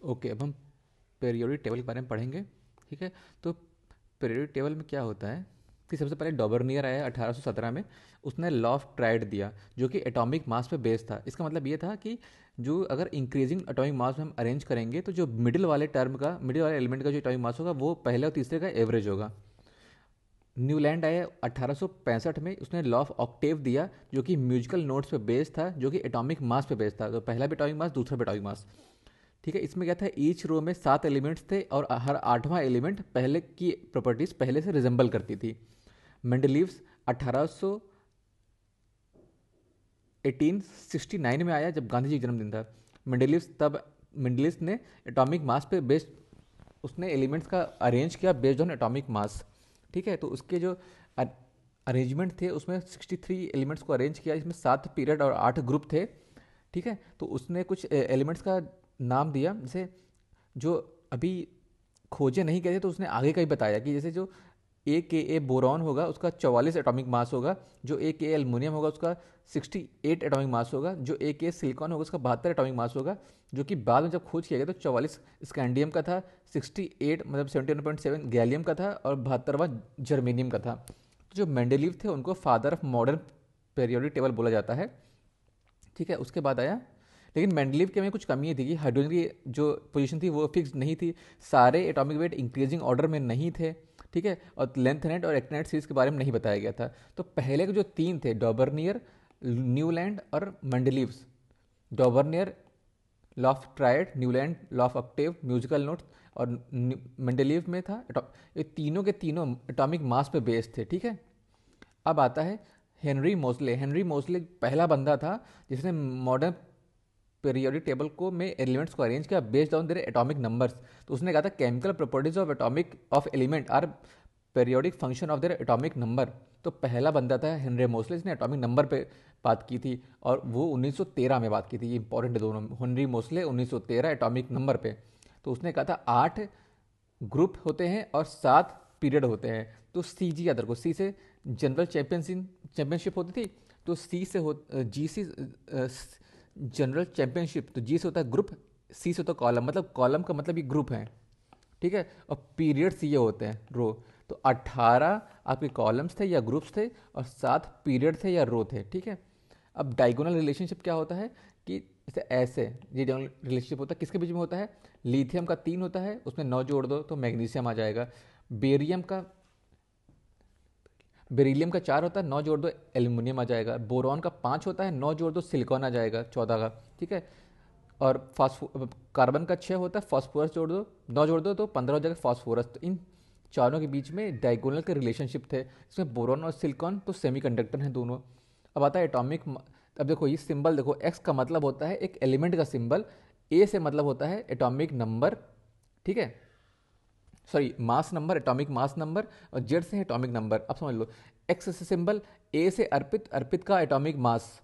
Okay, अब हम periodic table के बारे में पढ़ेंगे। ठीक है, तो पीरियोडिक टेबल में क्या होता है कि सबसे पहले डॉबर्नियर आया 1817 में। उसने लॉ ऑफ ट्राइड दिया जो कि एटॉमिक मास पे बेस्ड था। इसका मतलब ये था कि जो अगर इंक्रीजिंग एटॉमिक मास में हम अरेंज करेंगे तो जो मिडिल वाले एलिमेंट का जो एटॉमिक मास होगा वो पहले और तीसरे का एवरेज होगा। न्यूलैंड आया 1865 में। उसने लॉ ऑफ ऑक्टेव दिया जो कि म्यूजिकल नोट्स पे बेस्ड था, जो कि एटॉमिक मास पे बेस्ड था। तो पहला भी एटॉमिक मास, दूसरा भी एटॉमिक मास। ठीक है, इसमें क्या था, ईच रो में 7 एलिमेंट्स थे और हर 8वां एलिमेंट पहले की प्रॉपर्टीज पहले से रिजेंबल करती थी। मेंडलीव्स 1869 में आया जब गांधी जी का जन्मदिन था। मेंडलीव्स ने एटॉमिक मास पे बेस्ड उसने एलिमेंट्स का अरेंज किया बेस्ड ऑन एटॉमिक मास। ठीक है, तो उसके जो अरेंजमेंट थे उसमें 63 एलिमेंट्स को अरेंज किया, इसमें 7 पीरियड और 8 ग्रुप थे। ठीक है, तो उसने कुछ एलिमेंट्स का नाम दिया, जैसे जो अभी खोजे नहीं गए थे तो उसने आगे का ही बताया कि जैसे जो ए बोरॉन होगा उसका 44 एटॉमिक मास होगा, जो ए एल्युमिनियम होगा उसका 68 एटॉमिक मास होगा, जो ए सिलिकॉन होगा उसका 72 एटॉमिक मास होगा। जो कि बाद में जब खोज किया गया तो 44 स्कैंडियम का था, 68 मतलब 71.7 गैलियम का था और 72वां जर्मेनियम का था। तो जो मेंडेलीव थे उनको father of modern periodic table बोला जाता है। ठीक है, उसके बाद आया, लेकिन मेंडलीव के में कुछ कमी थी कि हाइड्रोजन की जो पोजीशन थी वो फिक्स नहीं थी, सारे एटॉमिक वेट इंक्रीजिंग ऑर्डर में नहीं थे। ठीक है, और लेंथ नेट और एक्टिनेट सीरीज के बारे में नहीं बताया गया था। तो पहले के जो तीन थे, डॉबर्नियर, न्यूलैंड और Mendeleev's. Dobereiner law of triad, Newland law of octave, musical notes, और मेंडलीव में था ये तीनों के तीनों एटॉमिक मास पे बेस्ड थे। ठीक है, अब आता है हेनरी मोसले पहला बंदा था जिसने मॉडर्न पीरियोडिक टेबल को में एलिमेंट्स को अरेंज किया based on their atomic numbers. तो उसने कहा था chemical properties of element are periodic function of their atomic number. तो पहला बंदा था हेनरी मोसले जिसने एटॉमिक नंबर पे बात की थी, और वो 1913 में बात की थी। ये इंपॉर्टेंट है दोनों। हेनरी मोसले 1913 एटॉमिक नंबर पे। तो उसने कहा था 8 ग्रुप होते हैं और 7 पीरियड होते हैं। तो सी जी याद रखो, सी से जनरल चैंपियनशिप होती थी, तो सी से हो जी सी जनरल चैंपियनशिप, तो जी से होता है ग्रुप, सी से होता है कॉलम, मतलब कॉलम का मतलब ये ग्रुप है। ठीक है, और पीरियड्स ये होते हैं रो। तो 18 आपके कॉलम्स थे या ग्रुप्स थे और 7 पीरियड थे या रो थे। ठीक है, अब डायगोनल रिलेशनशिप क्या होता है कि जैसे ऐसे ये डायगोनल रिलेशनशिप होता है, किसके बीच में होता है, लिथियम का 3 होता है, उसमें 9 जोड़ दो तो मैग्नीशियम आ जाएगा। बेरियम का बेरिलियम का 4 होता है, 9 जोड़ दो एल्यूमिनियम आ जाएगा। बोरॉन का 5 होता है, 9 जोड़ दो सिलिकॉन आ जाएगा 14 का। ठीक है, और फास्फो कार्बन का 6 होता है, फास्फोरस जोड़ दो, 9 जोड़ दो तो 15 हो जाएगा फास्फोरस। तो इन चारों के बीच में डायगोनल के रिलेशनशिप थे, इसमें बोरॉन और सिलिकॉन तो सेमीकंडक्टर हैं दोनों। अब आता है एटॉमिक। अब देखो ये सिंबल देखो, एक्स का मतलब होता है एक एलिमेंट का सिंबल, ए से मतलब होता है एटॉमिक नंबर। ठीक है, sorry mass number, atomic mass number, और जेड से है एटॉमिक नंबर। अब समझ लो, एक्स से सिंबल, ए से अर्पित, अर्पित का एटॉमिक मास,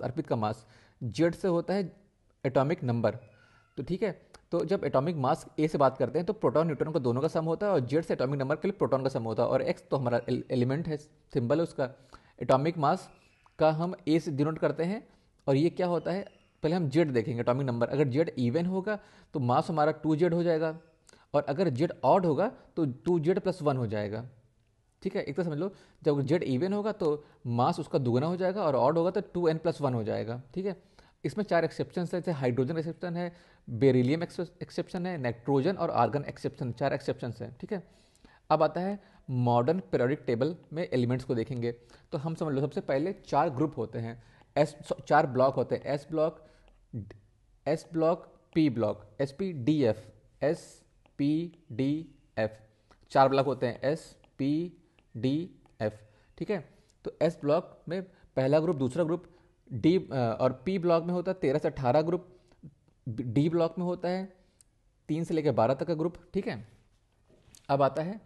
अर्पित का मास। जेड से होता है एटॉमिक नंबर। तो ठीक है, तो जब एटॉमिक मास ए से बात करते हैं तो प्रोटॉन न्यूट्रॉन का दोनों का सम होता है, और जेड से एटॉमिक नंबर के लिए प्रोटॉन का सम होता है, और एक्स तो हमारा एलिमेंट है, सिंबल है उसका। एटॉमिक मास का हम ए से डिनोट करते हैं, और ये क्या होता है, पहले हम जेड देखेंगे एटॉमिक नंबर। अगर जेड इवन होगा तो मास हमारा 2 जेड हो जाएगा, और अगर जेड ऑड होगा तो 2 जेड+1 हो जाएगा। ठीक है, एक तो समझ लो, जब जेड इवन होगा तो मास उसका दुगना हो जाएगा, और ऑड होगा तो 2n+1 हो जाएगा। ठीक है, इसमें 4 एक्सेप्शन है, जैसे हाइड्रोजन एक्सेप्शन है, बेरिलियम एक्सेप्शन है, नाइट्रोजन और आर्गन एक्सेप्शन, 4 एक्सेप्शन है। ठीक है, अब आता है मॉडर्न पीरियोडिक टेबल में एलिमेंट्स को देखेंगे। तो हम समझ लो सबसे पहले 4 ग्रुप होते हैं, एस 4 ब्लॉक होते हैं, S block, P block, S P D F 4 block होते हैं, एस पी डी एफ। ठीक है, तो एस ब्लॉक में पहला ग्रुप, दूसरा ग्रुप, डी और पी ब्लॉक में होता है 13 से 18 ग्रुप, डी ब्लॉक में होता है 3 से लेकर 12 तक का ग्रुप। ठीक है, अब आता है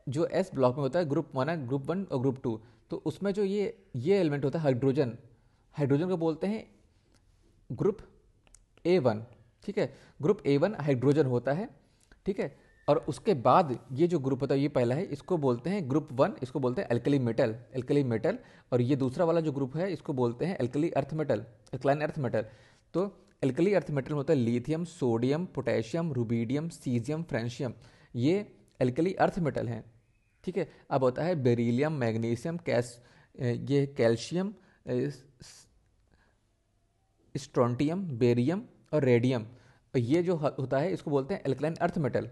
जो एस ब्लॉक में होता है, ग्रुप 1 है, ग्रुप 1 और ग्रुप 2। तो उसमें जो ये एलिमेंट होता है हाइड्रोजन, हाइड्रोजन को बोलते हैं ग्रुप A1। ठीक है, ग्रुप A1 हाइड्रोजन होता है। ठीक है, और उसके बाद ये जो ग्रुप होता है, ये पहला है, इसको बोलते हैं ग्रुप 1, इसको बोलते हैं एल्कली मेटल। और ये दूसरा वाला जो ग्रुप है इसको बोलते हैं alkali earth metal, alkaline earth metal. तो एल्कली अर्थ मेटल होता है lithium, sodium, potassium, rubidium, caesium, francium, ये एल्कली अर्थ मेटल हैं। ठीक है, अब होता है बेरिलियम, मैग्नीशियम, ये कैल्शियम, स्ट्रोंटियम, बेरियम और रेडियम, और ये जो होता है इसको बोलते हैं एल्कलाइन अर्थ मेटल।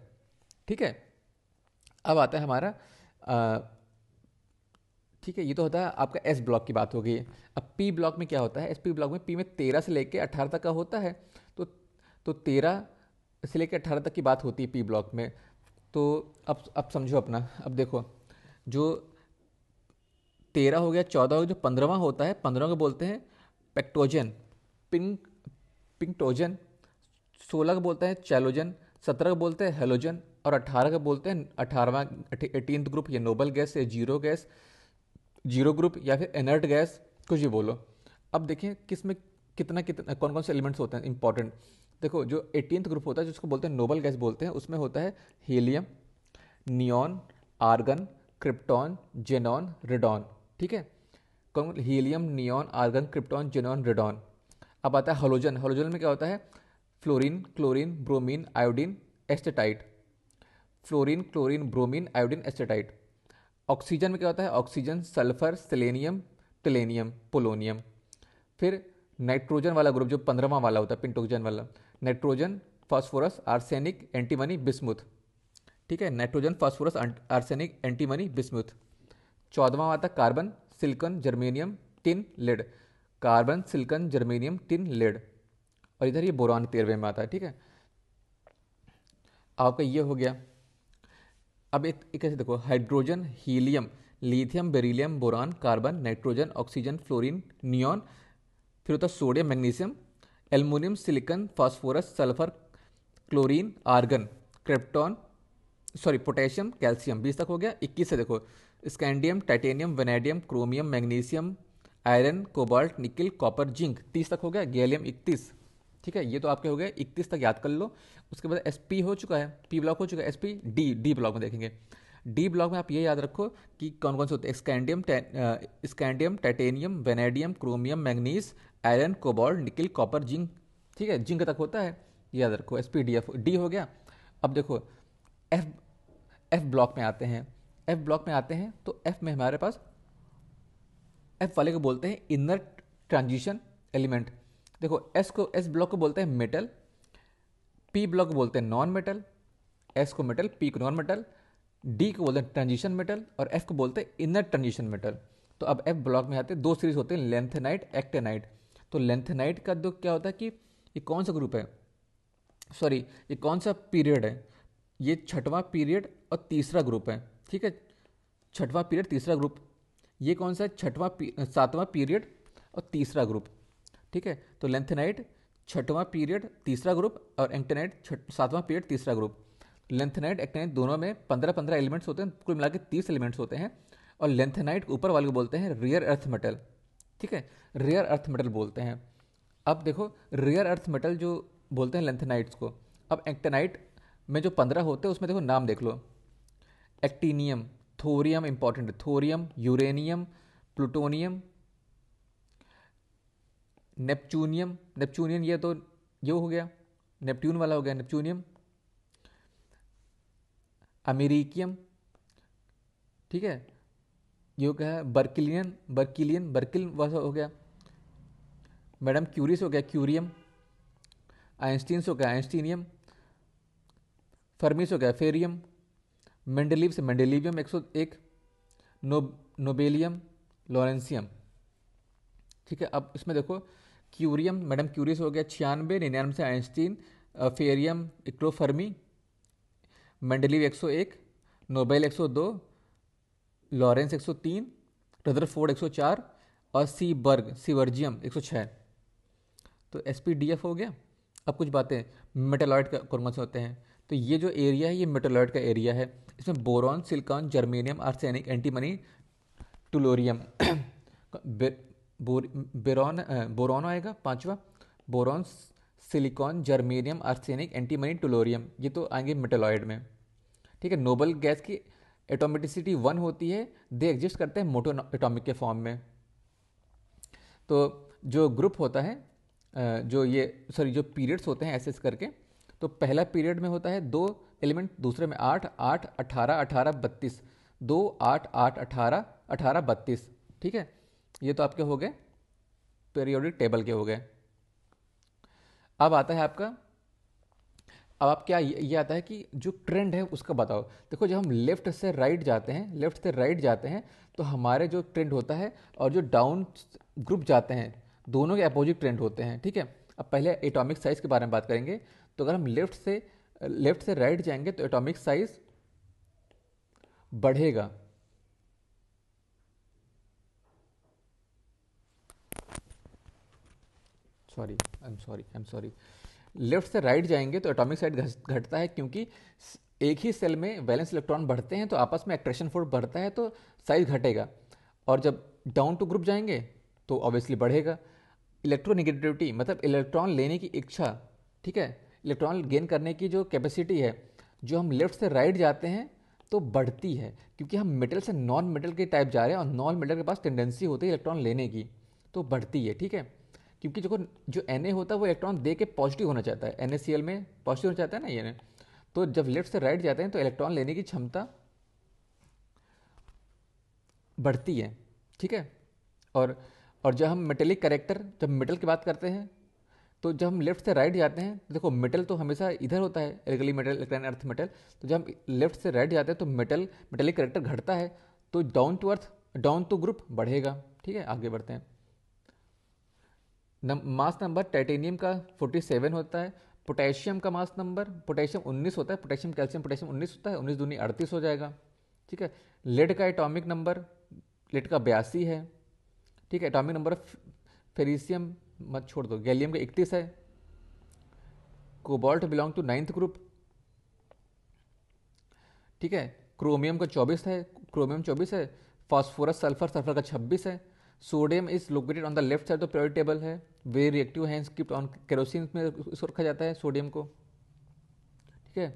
ठीक है, अब आता है हमारा ठीक है, ये तो होता है आपका एस ब्लॉक की बात हो गई। अब पी ब्लॉक में क्या होता है, एस पी ब्लॉक में पी में 13 से लेकर 18 तक का होता है। तो 13 से लेकर 18 तक की बात होती है पी ब्लॉक में। तो अब समझो अपना, अब देखो जो 13 हो गया, 14 हो गया, जो 15वां होता है 15 को बोलते हैं पेक्टोजन, पिंक पिंक्टोजन, 16 को बोलते हैं चैलोजन, 17 को बोलते हैं हेलोजन और 18 को बोलते हैं 18वां 18th ग्रुप, ये नोबल गैस या जीरो गैस, जीरो ग्रुप या फिर इनर्ट गैस, कुछ भी बोलो। अब देखें किस में कितना कितना कौन कौन से एलिमेंट्स होते हैं इंपॉर्टेंट। देखो जो 18th ग्रुप होता है जिसको बोलते हैं नोबल गैस बोलते हैं, उसमें होता है helium, neon, argon, krypton, xenon, radon. ठीक है, कौन, helium, neon, argon, krypton, xenon, radon. अब आता है हेलोजन, हेलोजन में क्या होता है fluorine, chlorine, bromine, iodine, astatine, fluorine, chlorine, bromine, iodine, astatine. Oxygen में क्या होता है oxygen, sulphur, selenium, tellurium, polonium. फिर नाइट्रोजन वाला ग्रुप जो 15वां वाला होता है पिंटोजन वाला, nitrogen, phosphorus, arsenic, antimony, bismuth. ठीक है, nitrogen, phosphorus, arsenic, antimony, bismuth. 14वां आता है carbon, silicon, germanium, tin, lead, carbon, silicon, germanium, tin, lead. और इधर ये बोरॉन 13वें में आता है। ठीक है, आपका ये हो गया। अब एक ऐसे देखो hydrogen, helium, lithium, beryllium, boron, carbon, nitrogen, oxygen, fluorine, neon, फिर होता है sodium, magnesium, aluminium, silicon, phosphorus, sulphur, chlorine, argon, krypton, sorry potassium, calcium. 20 तक हो गया। 21 से देखो scandium, titanium, vanadium, chromium, magnesium, iron, cobalt, nickel, copper, zinc. 30 तक हो गया। गैलियम 31। ठीक है, ये तो आपके हो गए 31 तक, याद कर लो। उसके बाद एस पी हो चुका है, पी ब्लॉक हो चुका है, एस पी डी ब्लॉक में देखेंगे। डी ब्लॉक में आप ये याद रखो कि कौन कौन से होते हैं scandium, titanium, vanadium, chromium, manganese, iron, cobalt, nickel, copper, zinc. ठीक है, जिंक तक होता है, ये याद रखो। S P D F D हो गया। अब देखो एफ एफ ब्लॉक में आते हैं। एफ ब्लॉक में आते हैं तो एफ में हमारे पास एफ वाले को बोलते हैं इनर ट्रांजिशन एलिमेंट। देखो एस ब्लॉक को बोलते हैं मेटल, पी ब्लॉक को बोलते हैं नॉन मेटल, एस को मेटल, पी को नॉन मेटल, डी को बोलते हैं ट्रांजिशन मेटल और एफ को बोलते हैं इनर ट्रांजिशन मेटल। तो अब एफ ब्लॉक में आते हैं दो सीरीज होते हैं, लेंथेनाइट, एक्टेनाइट। तो लेंथेनाइट का तो क्या होता है कि ये कौन सा ग्रुप है, सॉरी ये कौन सा पीरियड है, ये छठवां पीरियड और तीसरा ग्रुप है। ठीक है, छठवां पीरियड तीसरा ग्रुप, ये कौन सा है सातवां पीरियड और तीसरा ग्रुप। ठीक है, तो लेंथेनाइट छठवां पीरियड तीसरा ग्रुप और एक्टेनाइट सातवां पीरियड तीसरा ग्रुप। लेंथेनाइट एक्टेनाइट दोनों में 15-15 एलिमेंट्स होते हैं, कुल मिला के 30 एलिमेंट्स होते हैं। और लेंथेनाइट ऊपर वाले को बोलते हैं रियर अर्थ मेटल। ठीक है, रियर अर्थ मेटल बोलते हैं। अब देखो रियर अर्थ मेटल जो बोलते हैं लेंथेनाइट्स को। अब एक्टेनाइट में जो 15 होते हैं उसमें देखो नाम देख लो, actinium, thorium, important thorium, uranium, plutonium, neptunium, neptunium ये तो ये हो गया, नेपट्यून वाला हो गया नेपच्यूनियम, अमेरिकियम। ठीक है, ये क्या है बर्किलियन, बर्किल वाला हो गया, मैडम क्यूरी से हो गया क्यूरियम, आइंस्टीन से हो गया आइंस्टीनियम, फर्मी से हो गया फेरियम, मेंडेलीव से मेंडेलीवियम 101, नोबेलियम, लॉरेंसियम। ठीक है, अब इसमें देखो क्यूरियम मैडम क्यूरी से हो गया 96, 99 से आइंस्टीन, फेरियम, इक्रोफर्मी, मेंडेलीव 101, नोबेल 102, लॉरेंस 103, रदरफोर्ड 104 और सीवर्जियम 106। तो एसपीडीएफ हो गया। अब कुछ बातें मेटालॉइड का कौन कौन से होते हैं। तो ये जो एरिया है ये मेटालॉइड का एरिया है। इसमें boron, silicon, germanium, arsenic, antimony, tellurium boron आएगा पांचवा, boron, silicon, germanium, arsenic, antimony, tellurium, ये तो आएंगे मेटालॉइड में। ठीक है, नोबल गैस की एटोमिसिटी 1 होती है, दे एग्जिस्ट करते हैं मोटो एटॉमिक के फॉर्म में। तो जो ग्रुप होता है जो पीरियड्स होते हैं ऐसे ऐसे करके। तो पहला पीरियड में होता है 2 एलिमेंट, दूसरे में 8 8 18 18 32, 2 8 8 18 18 32। ठीक है, ये तो आपके हो गए पीरियोडिक टेबल के हो गए। अब आता है आपका, अब आप क्या ये आता है कि जो ट्रेंड है उसका बताओ। देखो, जब हम लेफ्ट से राइट जाते हैं, लेफ्ट से राइट जाते हैं तो हमारे जो ट्रेंड होता है, और जो डाउन ग्रुप जाते हैं दोनों के अपोजिट ट्रेंड होते हैं। ठीक है, अब पहले एटॉमिक साइज के बारे में बात करेंगे। तो अगर हम लेफ्ट से राइट जाएंगे तो एटॉमिक साइज बढ़ेगा। आई एम सॉरी, लेफ्ट से राइट जाएंगे तो एटॉमिक साइज घटता है, क्योंकि एक ही सेल में वैलेंस इलेक्ट्रॉन बढ़ते हैं तो आपस में अट्रैक्शन फोर्स बढ़ता है, तो साइज घटेगा। और जब डाउन टू ग्रुप जाएंगे तो ऑब्वियसली बढ़ेगा। इलेक्ट्रोनिगेटिविटी मतलब इलेक्ट्रॉन लेने की इच्छा, ठीक है, इलेक्ट्रॉन गेन करने की जो कैपेसिटी है, जो हम लेफ्ट से राइट जाते हैं तो बढ़ती है, क्योंकि हम मेटल से नॉन मेटल के टाइप जा रहे हैं और नॉन मेटल के पास टेंडेंसी होती है इलेक्ट्रॉन लेने की, तो बढ़ती है। ठीक है, क्योंकि जो Na होता है वो इलेक्ट्रॉन दे के पॉजिटिव होना चाहता है, NaCl में पॉजिटिव होना चाहता है ना ये। तो जब लेफ्ट से राइट जाते हैं तो इलेक्ट्रॉन लेने की क्षमता बढ़ती है। ठीक है, और और जब हम मेटेलिक कैरेक्टर, जब मेटल की बात करते हैं, तो जब हम लेफ्ट से राइट जाते हैं, देखो मेटल तो हमेशा इधर होता है, alkali metal, electron earth metal. तो जब हम लेफ्ट से राइट जाते हैं तो मेटेलिक कैरेक्टर घटता है, तो डाउन टू ग्रुप बढ़ेगा। ठीक है, आगे बढ़ते हैं। मास नंबर टाइटेनियम का 47 होता है। पोटेशियम का मास नंबर, पोटेशियम 19 होता है, पोटेशियम कैल्शियम पोटेशियम 19 होता है, 19 दूनी 38 हो जाएगा। ठीक है, लेड का एटॉमिक नंबर, लेड का 82 है। ठीक है, एटॉमिक नंबर ऑफ फेरिसियम मत छोड़ दो, गैलियम का 31 है। Cobalt belong to 9th group. ठीक है, क्रोमियम का 24 है, क्रोमियम 24 है। फास्फोरस सल्फर, सल्फर का 26 है। Sodium is located on the left side, तो पीरियोडिक टेबल है। वेरी रिएक्टिव है, स्किप्ड ऑन केरोसिन में इसको रखा जाता है सोडियम को। ठीक है,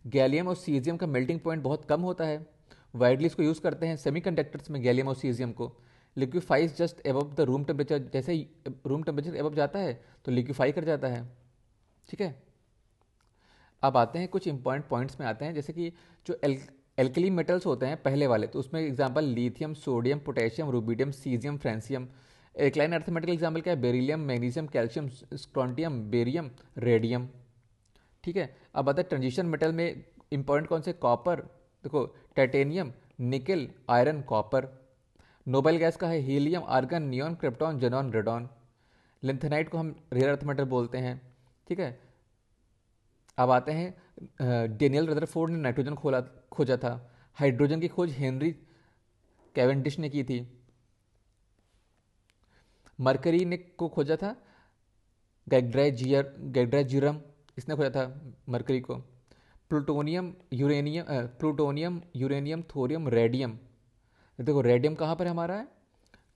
गैलियम और सीजियम का मेल्टिंग पॉइंट बहुत कम होता है। वाइडली इसको यूज़ करते हैं सेमीकंडक्टर्स में, गैलियम और सीजियम को। Liquefies just above the room temperature, जैसे ही रूम टेम्परेचर एबव जाता है तो लिक्विफाई कर जाता है। ठीक है, अब आते हैं कुछ इंपॉर्टेंट पॉइंट्स में आते हैं, जैसे कि जो एल्कली मेटल्स होते हैं पहले वाले, तो उसमें example lithium, sodium, potassium, rubidium, caesium, francium. Alkaline earth metal example क्या है? Beryllium, magnesium, calcium, strontium, barium, radium. ठीक है, अब आता है ट्रांजिशन मेटल में इंपॉर्टेंट कौन से? कॉपर, देखो टाइटेनियम, निकल, आयरन, कॉपर। नोबेल गैस का है helium, argon, neon, krypton, xenon, radon. Lanthanide को हम रेयर अर्थ मेटल बोलते हैं। ठीक है, अब आते हैं डेनियल रदरफोर्ड ने नाइट्रोजन खोजा था। हाइड्रोजन की खोज हेनरी कैवेंडिश ने की थी। मरकरी ने को खोजा था गैग्ड्राजियरम, इसने खोजा था मरकरी को। Plutonium, uranium, thorium, radium. देखो रेडियम कहाँ पर हमारा है?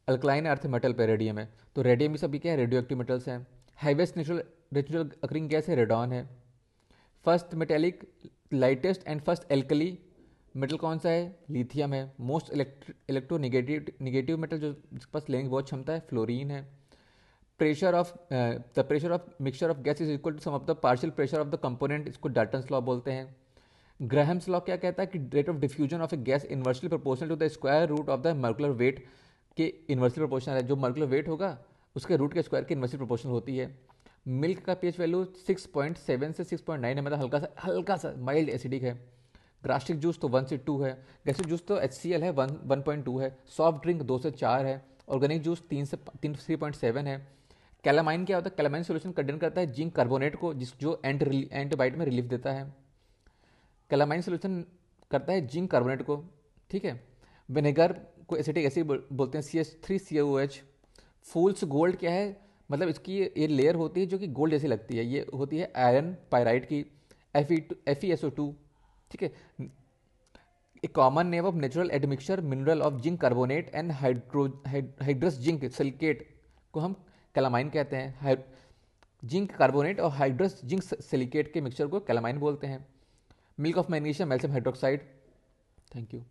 अल्कलाइन अर्थ मेटल पे रेडियम है, तो रेडियम भी सभी क्या है? रेडियो एक्टिव मेटल्स हैं। हाईवेस्ट नेचुरल अकरिंग गैस है रेडॉन है। First metallic, lightest and first alkali metal कौन सा है? लिथियम है। मोस्ट इलेक्ट्रोनिगेटिव मेटल जो जिसके पास लेंगे बहुत क्षमता है, फ्लोरीन है। Pressure of mixture of gas is equal to sum of the partial pressure of the component, इसको डाल्टन्स लॉ बोलते हैं। ग्राहम्स लॉ क्या कहता है कि rate of diffusion of a gas inversely proportional to the square root of the molecular weight के inversely proportional है। जो मॉलिक्यूलर वेट होगा उसके रूट के स्क्वायर के इन्वर्सली प्रोपोर्शनल होती है। मिल्क का पीएच वैल्यू 6.7 से 6.9 है, मतलब हल्का सा माइल्ड एसिडिक है। ग्रास्टिक जूस तो 1 से 2 है। गैसिक जूस तो HCl है 1.2 है। सॉफ्ट ड्रिंक 2 से 4 है। ऑर्गेनिक जूस 3.7 है। कैलामाइन क्या होता है? कैलामाइन सोल्यूशन कंटेन करता है जिंक कार्बोनेट को, जो एंटीबायोटिक में रिलीफ देता है। कैलामाइन सोल्यूशन करता है जिंक कार्बोनेट को। ठीक है, विनेगर को एसिटिक एसिड बोलते हैं, CH3COOH। फूल्स गोल्ड क्या है? मतलब इसकी ये लेयर होती है जो कि गोल्ड जैसी लगती है, ये होती है आयरन पायराइट की, FeSO2। ठीक है, a common name of natural admixture mineral of zinc carbonate and hydrous zinc silicate को हम कैलामाइन कहते हैं। जिंक कार्बोनेट और हाइड्रस जिंक सिलिकेट के मिक्सचर को कैलामाइन बोलते हैं। Milk of magnesium, calcium hydroxide. Thank you.